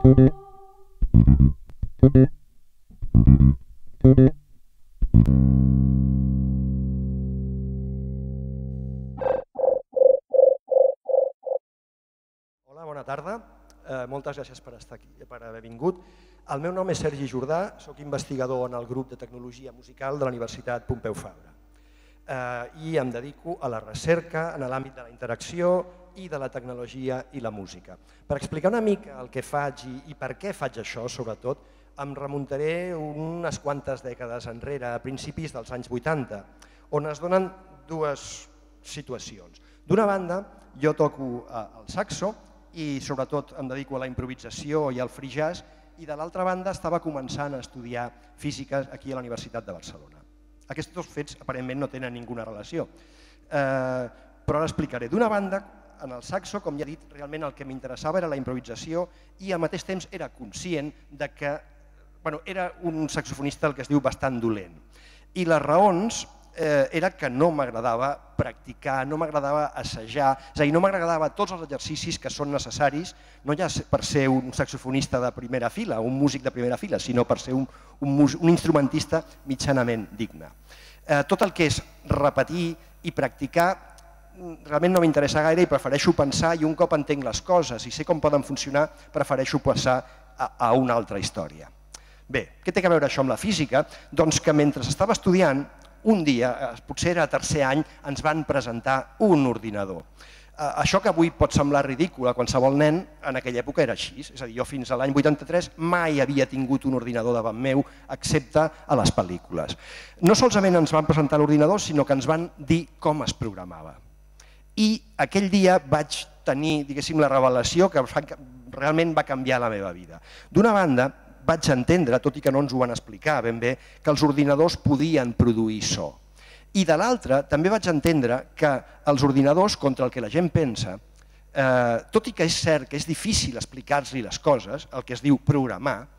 Hola, bona tarda. Moltes gràcies per estar aquí, per haver vingut. El meu nom és Sergi Jordà, soc investigador en el grup de tecnologia musical de la Universitat Pompeu Fabra i em dedico a la recerca en l'àmbit de la interacció i de la tecnologia i la música. Per explicar una mica el que faig i per què faig això, sobretot, em remuntaré unes quantes dècades enrere, a principis dels anys 80, on es donen dues situacions. D'una banda, jo toco el saxo i sobretot em dedico a la improvisació i al free jazz, i de l'altra banda estava començant a estudiar física aquí a la Universitat de Barcelona. Aquests dos fets aparentment no tenen ninguna relació, però ara explicaré. D'una banda, en el saxo, com ja he dit, realment el que m'interessava era la improvisació i al mateix temps era conscient que era un saxofonista el que es diu bastant dolent. I les raons era que no m'agradava practicar, no m'agradava assajar, és a dir, no m'agradava tots els exercicis que són necessaris, no ja per ser un saxofonista de primera fila, un músic de primera fila, sinó per ser un instrumentista mitjanament digne. Tot el que és repetir i practicar realment no m'interessa gaire i prefereixo pensar, i un cop entenc les coses i sé com poden funcionar, prefereixo passar a una altra història. Bé, què té a veure això amb la física? Doncs que mentre estava estudiant, un dia, potser era a tercer any, ens van presentar un ordinador. Això que avui pot semblar ridícul a qualsevol nen, en aquella època era així. És a dir, jo fins a l'any 83 mai havia tingut un ordinador davant meu, excepte a les pel·lícules. No solament ens van presentar l'ordinador, sinó que ens van dir com es programava. I aquell dia vaig tenir, diguéssim, la revelació que realment va canviar la meva vida. D'una banda, vaig entendre, tot i que no ens ho van explicar ben bé, que els ordinadors podien produir so. I de l'altra, també vaig entendre que els ordinadors, contra el que la gent pensa, tot i que és cert que és difícil explicar-li les coses, el que es diu programar,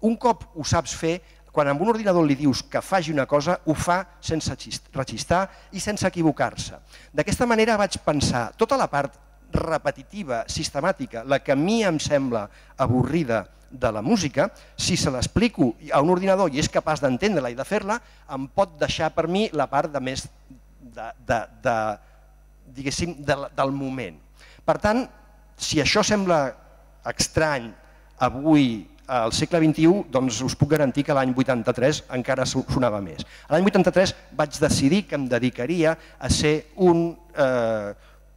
un cop ho saps fer, quan a un ordinador li dius que faci una cosa, ho fa sense rechistar i sense equivocar-se. D'aquesta manera vaig pensar, tota la part repetitiva, sistemàtica, la que a mi em sembla avorrida de la música, si se l'explico a un ordinador i és capaç d'entendre-la i de fer-la, em pot deixar per mi la part de més diguéssim, del moment. Per tant, si això sembla estrany avui al segle XXI, doncs us puc garantir que l'any 83 encara sonava més. L'any 83 vaig decidir que em dedicaria a ser un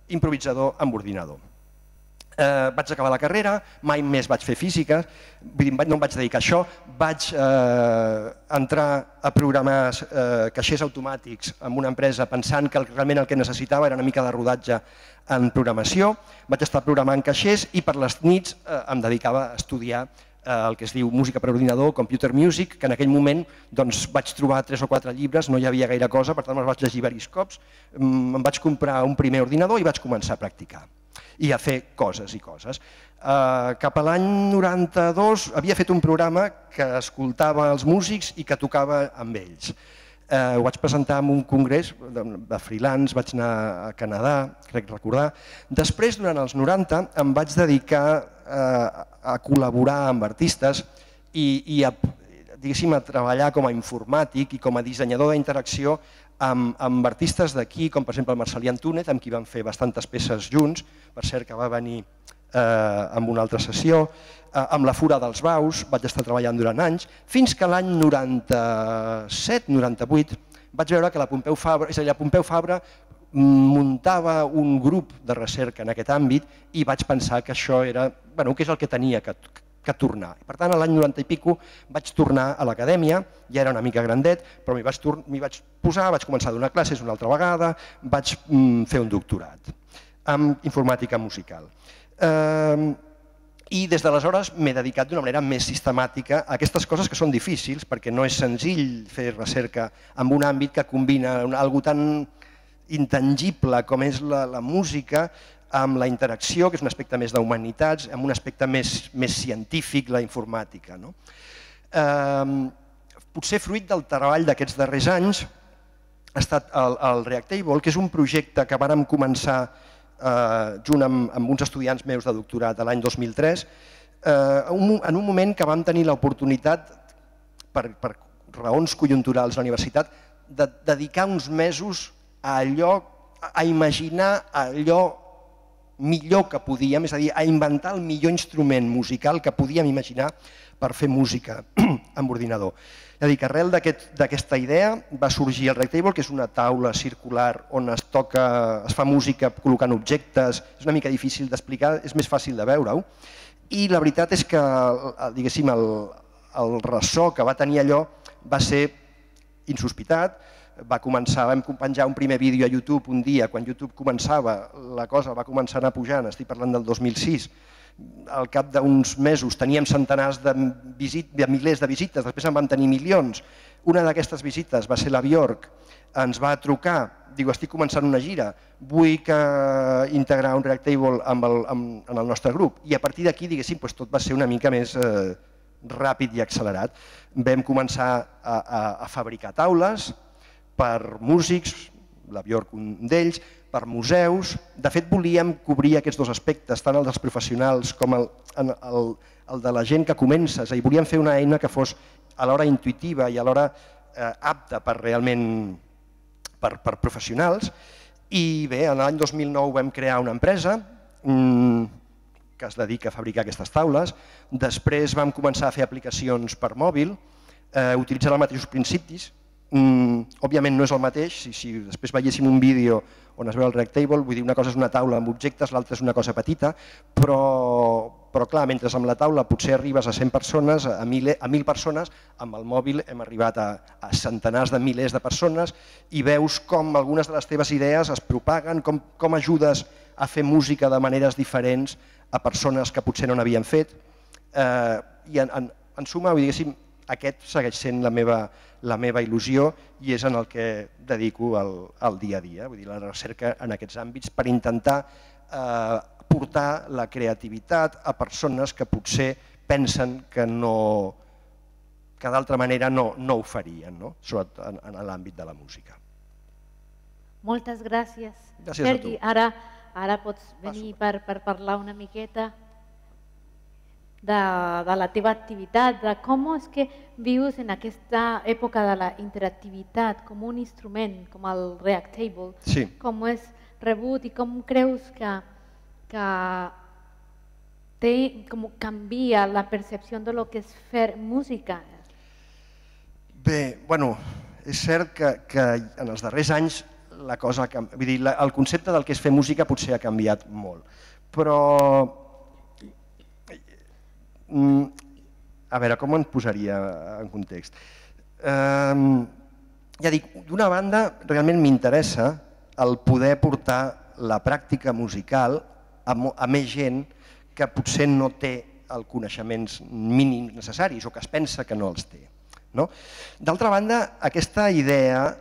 improvisador amb ordinador. Vaig acabar la carrera, mai més vaig fer física, no em vaig dedicar a això, vaig entrar a programar caixers automàtics en una empresa pensant que realment el que necessitava era una mica de rodatge en programació, vaig estar programant caixers i per les nits em dedicava a estudiar el que es diu música per ordinador, computer music, que en aquell moment vaig trobar 3 o 4 llibres, no hi havia gaire cosa, per tant els vaig llegir diversos cops, em vaig comprar un primer ordinador i vaig començar a practicar i a fer coses i coses. Cap a l'any 92 havia fet un programa que escoltava els músics i que tocava amb ells. Ho vaig presentar en un congrés de freelance, vaig anar a Canadà, crec recordar. Després, durant els 90, em vaig dedicar a col·laborar amb artistes i a treballar com a informàtic i com a dissenyador d'interacció amb artistes d'aquí, com per exemple el Marcel·lí Antúnez, amb qui vam fer bastantes peces junts, per cert que va venir en una altra sessió, amb la Fura dels Baus, vaig estar treballant durant anys, fins que l'any 97-98 vaig veure que la Pompeu Fabra, és a dir, la Pompeu Fabra muntava un grup de recerca en aquest àmbit i vaig pensar que això era, que és el que tenia que tornar. Per tant, l'any 90 i pico vaig tornar a l'acadèmia, ja era una mica grandet, però m'hi vaig posar, vaig començar a donar classes una altra vegada, vaig fer un doctorat en informàtica musical. I des d'aleshores m'he dedicat d'una manera més sistemàtica a aquestes coses que són difícils, perquè no és senzill fer recerca en un àmbit que combina alguna cosa tan intangible com és la música, amb la interacció, que és un aspecte més d'humanitats, amb un aspecte més científic, la informàtica. Potser fruit del treball d'aquests darrers anys ha estat el Reactable, que és un projecte que vàrem començar junt amb uns estudiants meus de doctorat l'any 2003, en un moment que vam tenir l'oportunitat, per raons conjunturals a la universitat, de dedicar uns mesos a imaginar allò millor que podíem, és a dir, a inventar el millor instrument musical que podíem imaginar per fer música amb ordinador. És a dir, que arrel d'aquesta idea va sorgir el Rectable, que és una taula circular on es fa música col·locant objectes, és una mica difícil d'explicar, és més fàcil de veure-ho, i la veritat és que, diguéssim, el ressò que va tenir allò va ser insospitat. Vam penjar un primer vídeo a YouTube un dia, quan YouTube començava, la cosa va començar a anar pujant, estic parlant del 2006, al cap d'uns mesos teníem centenars de milers de visites, després en vam tenir milions. Una d'aquestes visites va ser la Björk, ens va trucar, diu, estic començant una gira, vull integrar un Rectable en el nostre grup. I a partir d'aquí, diguéssim, tot va ser una mica més ràpid i accelerat. Vam començar a fabricar taules per músics, la Björk un d'ells, per museus. De fet, volíem cobrir aquests dos aspectes, tant el dels professionals com el de la gent que comença. És a dir, volíem fer una eina que fos alhora intuïtiva i alhora apta per realment per professionals. I bé, l'any 2009 vam crear una empresa que es dedica a fabricar aquestes taules. Després vam començar a fer aplicacions per mòbil, utilitzant els mateixos principis. Òbviament no és el mateix, si després veiéssim un vídeo on es veu el Rectable, vull dir, una cosa és una taula amb objectes, l'altra és una cosa petita, però clar, mentre amb la taula potser arribes a 100 persones, a 1.000 persones, amb el mòbil hem arribat a centenars de milers de persones i veus com algunes de les teves idees es propaguen, com ajudes a fer música de maneres diferents a persones que potser no n'havien fet. I en suma, diguéssim, aquest segueix sent la meva il·lusió i és en el que dedico el dia a dia, vull dir, la recerca en aquests àmbits per intentar portar la creativitat a persones que potser pensen que d'altra manera no ho farien, sobretot en l'àmbit de la música. Moltes gràcies. Gràcies a tu. Sergi, ara pots venir per parlar una miqueta de la teva activitat, de com és que vius en aquesta època de la interactivitat com un instrument, com el Rectable, com és rebut i com creus que canvia la percepció de lo que és fer música? Bé, bueno, és cert que en els darrers anys la cosa, vull dir, el concepte del que és fer música potser ha canviat molt, però a veure, com em posaria en context? Ja dic, d'una banda, realment m'interessa el poder portar la pràctica musical a més gent que potser no té els coneixements mínims necessaris o que es pensa que no els té. D'altra banda, aquesta idea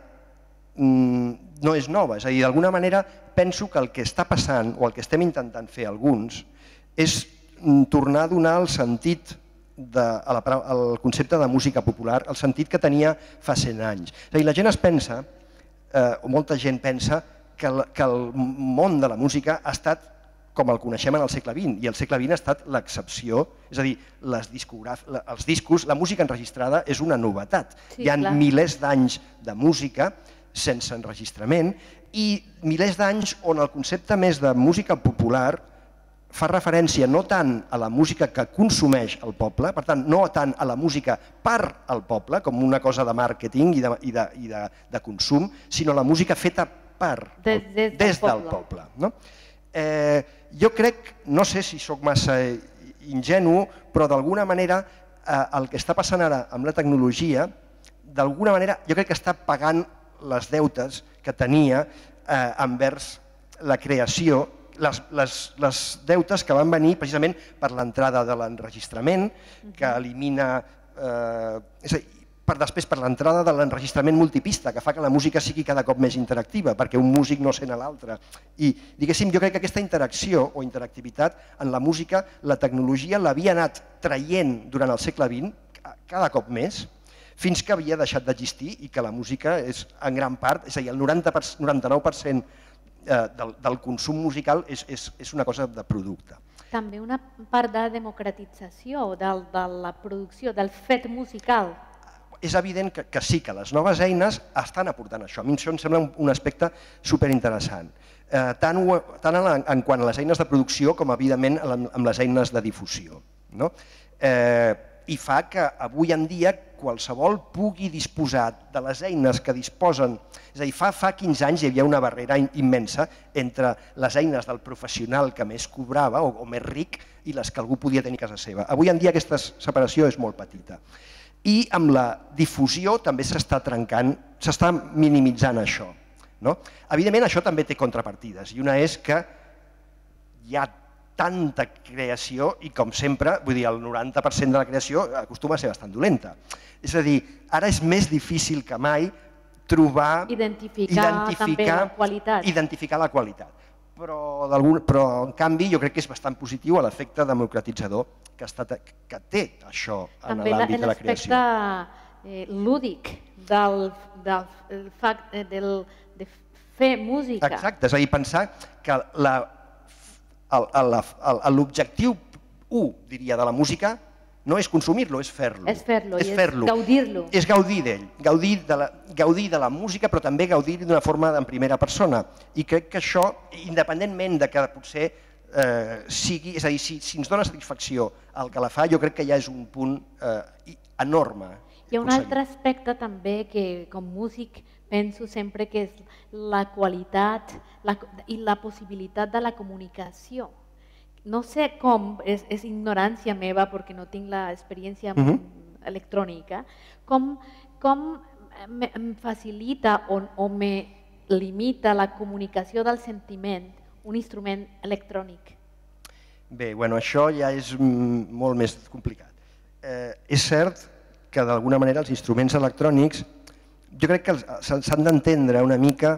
no és nova, és a dir, d'alguna manera penso que el que està passant o el que estem intentant fer alguns és tornar a donar el sentit al concepte de música popular, el sentit que tenia fa 100 anys. És a dir, la gent es pensa, o molta gent pensa, que el món de la música ha estat com el coneixem en el segle XX, i el segle XX ha estat l'excepció, és a dir, els discos, la música enregistrada és una novetat. Hi ha milers d'anys de música sense enregistrament i milers d'anys on el concepte més de música popular fa referència no tant a la música que consumeix el poble, per tant, no tant a la música per al poble, com una cosa de màrqueting i de consum, sinó a la música feta des del poble. Jo crec, no sé si sóc massa ingenu, però d'alguna manera el que està passant ara amb la tecnologia, d'alguna manera jo crec que està pagant les deutes que tenia envers la creació, les deutes que van venir precisament per l'entrada de l'enregistrament, que elimina, després per l'entrada de l'enregistrament multipista, que fa que la música sigui cada cop més interactiva, perquè un músic no sent a l'altre. I diguéssim, jo crec que aquesta interacció o interactivitat en la música, la tecnologia l'havia anat traient durant el segle XX cada cop més, fins que havia deixat d'existir i que la música és en gran part, és a dir, el 99% del consum musical és una cosa de producte. També una part de democratització de la producció, del fet musical. És evident que sí, que les noves eines estan aportant això. A mi això em sembla un aspecte superinteressant. Tant en quant a les eines de producció com, evidentment, amb les eines de difusió. I fa que avui en dia qualsevol pugui disposar de les eines que disposen. És a dir, fa 15 anys hi havia una barrera immensa entre les eines del professional que més cobrava o més ric i les que algú podia tenir a casa seva. Avui en dia aquesta separació és molt petita. I amb la difusió també s'està trencant, s'està minimitzant això. Evidentment això també té contrapartides i una és que hi ha tanta creació i, com sempre, vull dir, el 90% de la creació acostuma a ser bastant dolenta. És a dir, ara és més difícil que mai trobar, identificar la qualitat. Però, en canvi, jo crec que és bastant positiu l'efecte democratitzador que té això en l'àmbit de la creació. També l'aspecte lúdic de fer música. Exacte, és a dir, pensar que l'objectiu 1, diria, de la música no és consumir-lo, és fer-lo. És fer-lo, és gaudir-lo. És gaudir d'ell, gaudir de la música, però també gaudir d'una forma en primera persona. I crec que això, independentment de que potser sigui, és a dir, si ens dona satisfacció el que la fa, jo crec que ja és un punt enorme. Hi ha un altre aspecte també que com músic penso sempre que és la qualitat i la possibilitat de la comunicació. No sé com, és ignorància meva perquè no tinc l'experiència electrònica, com em facilita o me limita la comunicació del sentiment un instrument electrònic? Bé, això ja és molt més complicat. És cert que d'alguna manera els instruments electrònics, jo crec que s'han d'entendre una mica,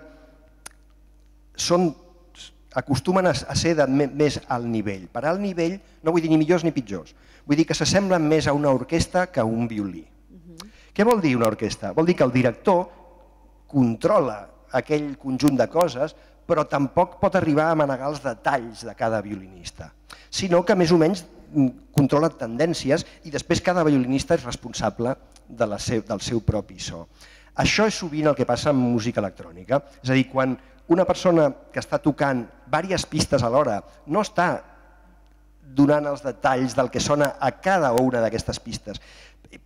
acostumen a ser de més alt nivell. Per alt nivell no vull dir ni millors ni pitjors, vull dir que s'assemblen més a una orquestra que a un violí. Què vol dir una orquestra? Vol dir que el director controla aquell conjunt de coses, però tampoc pot arribar a manegar els detalls de cada violinista, sinó que més o menys controla tendències i després cada violinista és responsable del seu propi so. Això és sovint el que passa amb música electrònica, és a dir, quan una persona que està tocant diverses pistes alhora no està donant els detalls del que sona a cada una d'aquestes pistes,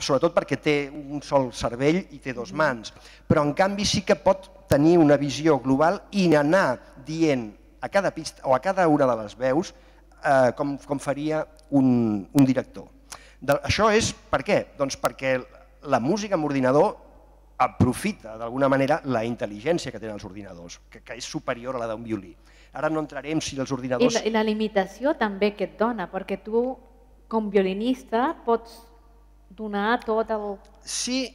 sobretot perquè té un sol cervell i té dues mans, però en canvi sí que pot tenir una visió global i anar dient a cada pista o a cada una de les veus com faria un director. Això és per què? Doncs perquè la música amb ordinador aprofita d'alguna manera la intel·ligència que tenen els ordinadors, que és superior a la d'un violí. Ara no entrarem si els ordinadors... I la limitació també que et dona, perquè tu com violinista pots donar tot el... Sí,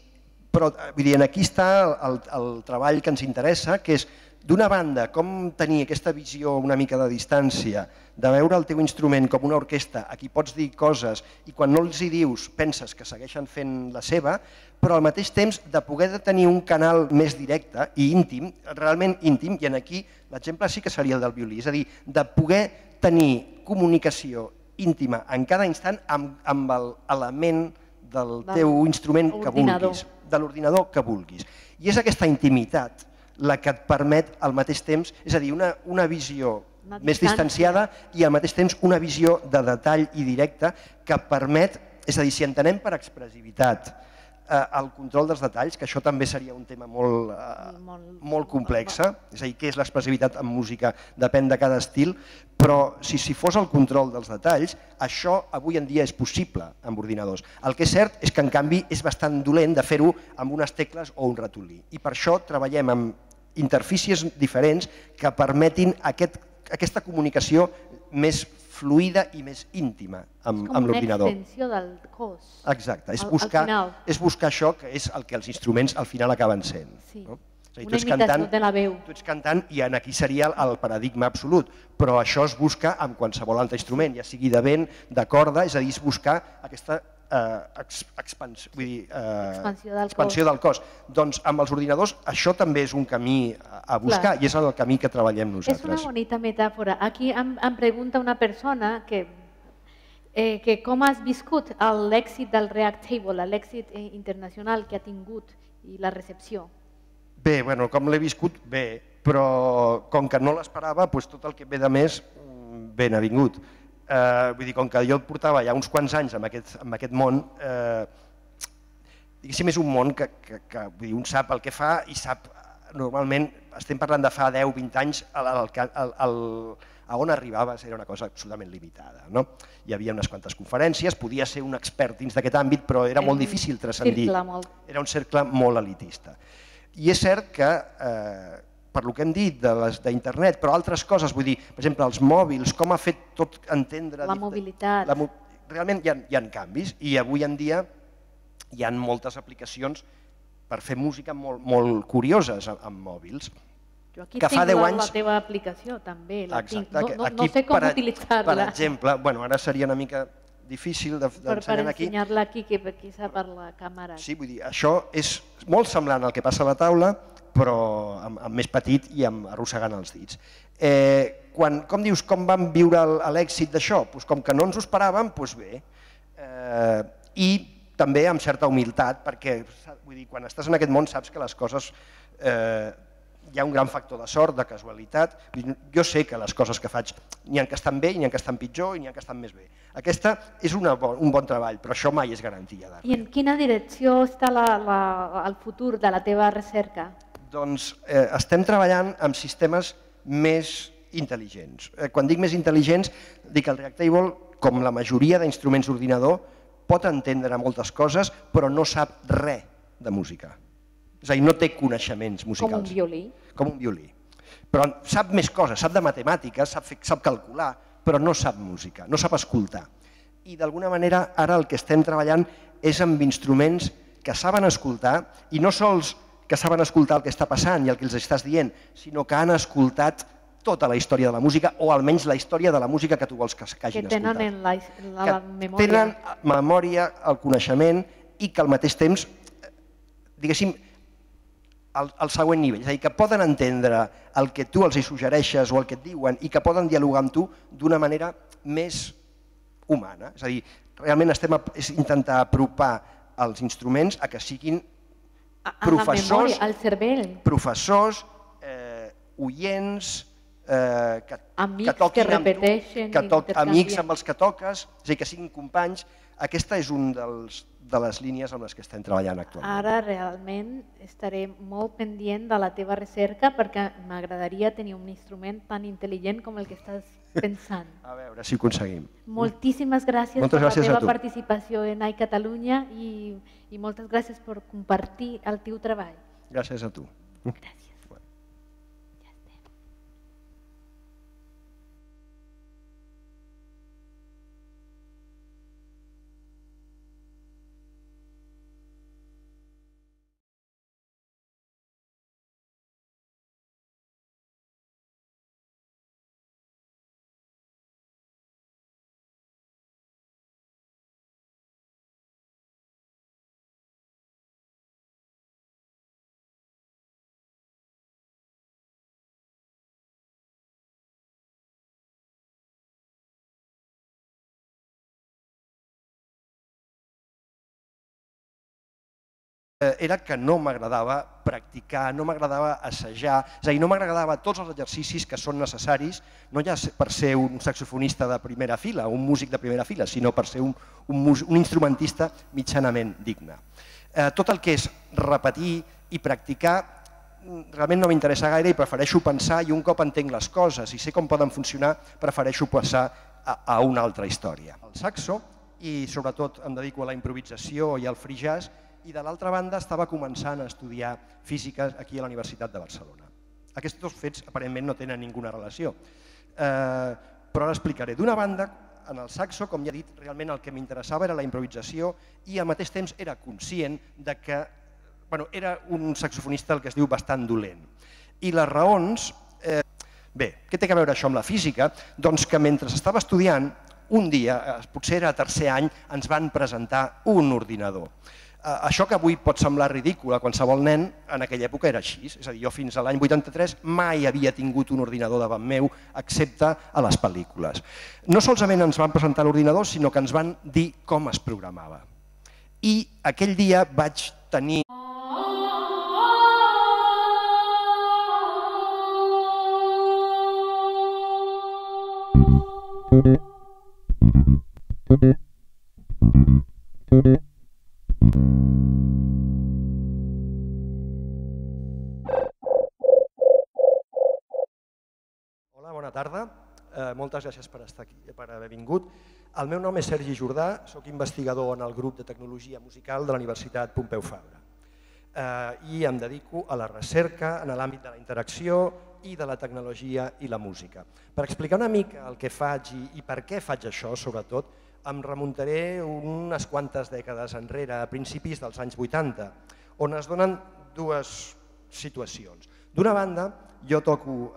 però aquí està el treball que ens interessa, que és, d'una banda, com tenir aquesta visió una mica de distància, de veure el teu instrument com una orquestra a qui pots dir coses i quan no els hi dius penses que segueixen fent la seva, però al mateix temps de poder tenir un canal més directe i íntim, realment íntim, i aquí l'exemple sí que seria el del violí, és a dir, de poder tenir comunicació íntima en cada instant amb l'element del teu instrument que vulguis, de l'ordinador que vulguis. I és aquesta intimitat la que et permet al mateix temps, és a dir, una visió més distanciada i al mateix temps una visió de detall i directe que permet, és a dir, si entenem per expressivitat el control dels detalls, que això també seria un tema molt complex, és a dir, què és l'expressivitat en música, depèn de cada estil, però si fos el control dels detalls, això avui en dia és possible amb ordinadors. El que és cert és que en canvi és bastant dolent de fer-ho amb unes tecles o un ratolí. I per això treballem amb interfícies diferents que permetin aquesta comunicació més fluida i més íntima amb l'ordinador. És com una extensió del cos. Exacte, és buscar això que és el que els instruments al final acaben sent. Una imitació de la veu. Tu ets cantant i aquí seria el paradigma absolut, però això es busca amb qualsevol altre instrument, ja sigui de vent, de corda, és a dir, es buscar aquesta expansió del cos. Doncs amb els ordinadors això també és un camí a buscar i és el camí que treballem nosaltres. És una bonita metàfora. Aquí em pregunta una persona que com has viscut l'èxit del Reactable, l'èxit internacional que ha tingut i la recepció. Bé, com l'he viscut, bé, però com que no l'esperava, tot el que ve de més, ben avingut. Vull dir, com que jo portava ja uns quants anys en aquest món, diguéssim, és un món que un sap el que fa i sap, normalment, estem parlant de fa 10-20 anys, a on arribaves era una cosa absolutament limitada. Hi havia unes quantes conferències, podia ser un expert dins d'aquest àmbit, però era molt difícil transcendir. Era un cercle molt elitista. I és cert que, per lo que hem dit d'internet, però altres coses, vull dir, per exemple, els mòbils, com ha fet tot entendre... La mobilitat. Realment hi ha canvis i avui en dia hi ha moltes aplicacions per fer música molt curioses amb mòbils. Jo aquí tinc la teva aplicació també, no sé com utilitzar-la. Per exemple, ara seria una mica difícil d'ensenyar aquí. Per ensenyar-la aquí, que quizà per la càmera. Sí, vull dir, això és molt semblant al que passa a la taula, però amb més petit i arrossegant els dits. Com dius, com vam viure l'èxit d'això? Com que no ens ho esperàvem, doncs bé. I també amb certa humilitat, perquè quan estàs en aquest món saps que les coses... Hi ha un gran factor de sort, de casualitat. Jo sé que les coses que faig n'hi ha que estan bé, n'hi ha que estan pitjor i n'hi ha que estan més bé. Aquesta és un bon treball, però això mai és garantia. I en quina direcció està el futur de la teva recerca? Doncs estem treballant amb sistemes més intel·ligents. Quan dic més intel·ligents, dic que el Reactable, com la majoria d'instruments d'ordinador, pot entendre moltes coses, però no sap res de música. És a dir, no té coneixements musicals. Com un violí. Com un violí. Però sap més coses, sap de matemàtiques, sap calcular, però no sap música, no sap escoltar. I d'alguna manera ara el que estem treballant és amb instruments que saben escoltar, i no sols que saben escoltar el que està passant i el que els estàs dient, sinó que han escoltat tota la història de la música, o almenys la història de la música que tu vols que hagin escoltat. Que tenen la memòria. Tenen memòria, el coneixement, i que al mateix temps, diguéssim, al següent nivell, és a dir, que poden entendre el que tu els suggereixes o el que et diuen i que poden dialogar amb tu d'una manera més humana. És a dir, realment és intentar apropar els instruments a que siguin professors, oients, amics que repeteixen, amics amb els que toques, és a dir, que siguin companys. Aquesta és una de les línies amb les que estem treballant actualment. Ara realment estaré molt pendent de la teva recerca perquè m'agradaria tenir un instrument tan intel·ligent com el que estàs pensant. A veure si ho aconseguim. Moltíssimes gràcies per la teva participació en iCatalunya i moltes gràcies per compartir el teu treball. Gràcies a tu. Gràcies. Era que no m'agradava practicar, no m'agradava assajar, és a dir, no m'agradava tots els exercicis que són necessaris, no ja per ser un saxofonista de primera fila, un músic de primera fila, sinó per ser un instrumentista mitjanament digne. Tot el que és repetir i practicar realment no m'interessa gaire i prefereixo pensar, i un cop entenc les coses i sé com poden funcionar, prefereixo passar a una altra història. El saxo, i sobretot em dedico a la improvisació i al free jazz, i de l'altra banda estava començant a estudiar física aquí a la Universitat de Barcelona. Aquests dos fets aparentment no tenen ninguna relació, però l'explicaré. D'una banda, en el saxo, com ja he dit, realment el que m'interessava era la improvisació i al mateix temps era conscient que era un saxofonista el que es diu bastant dolent. I les raons... Bé, què té a veure això amb la física? Doncs que mentre estava estudiant, un dia, potser era tercer any, ens van presentar un ordinador. Això que avui pot semblar ridícul a qualsevol nen, en aquella època era així. És a dir, jo fins a l'any 83 mai havia tingut un ordinador davant meu, excepte a les pel·lícules. No solament ens van presentar l'ordinador, sinó que ens van dir com es programava. I aquell dia vaig tenir... Hola, bona tarda. Moltes gràcies per estar aquí, per haver vingut. El meu nom és Sergi Jordà, soc investigador en el grup de tecnologia musical de la Universitat Pompeu Fabra. I em dedico a la recerca en l'àmbit de la interacció i de la tecnologia i la música. Per explicar una mica el que faig i per què faig això, sobretot, em remuntaré unes quantes dècades enrere, a principis dels anys 80, on es donen dues situacions. D'una banda, jo toco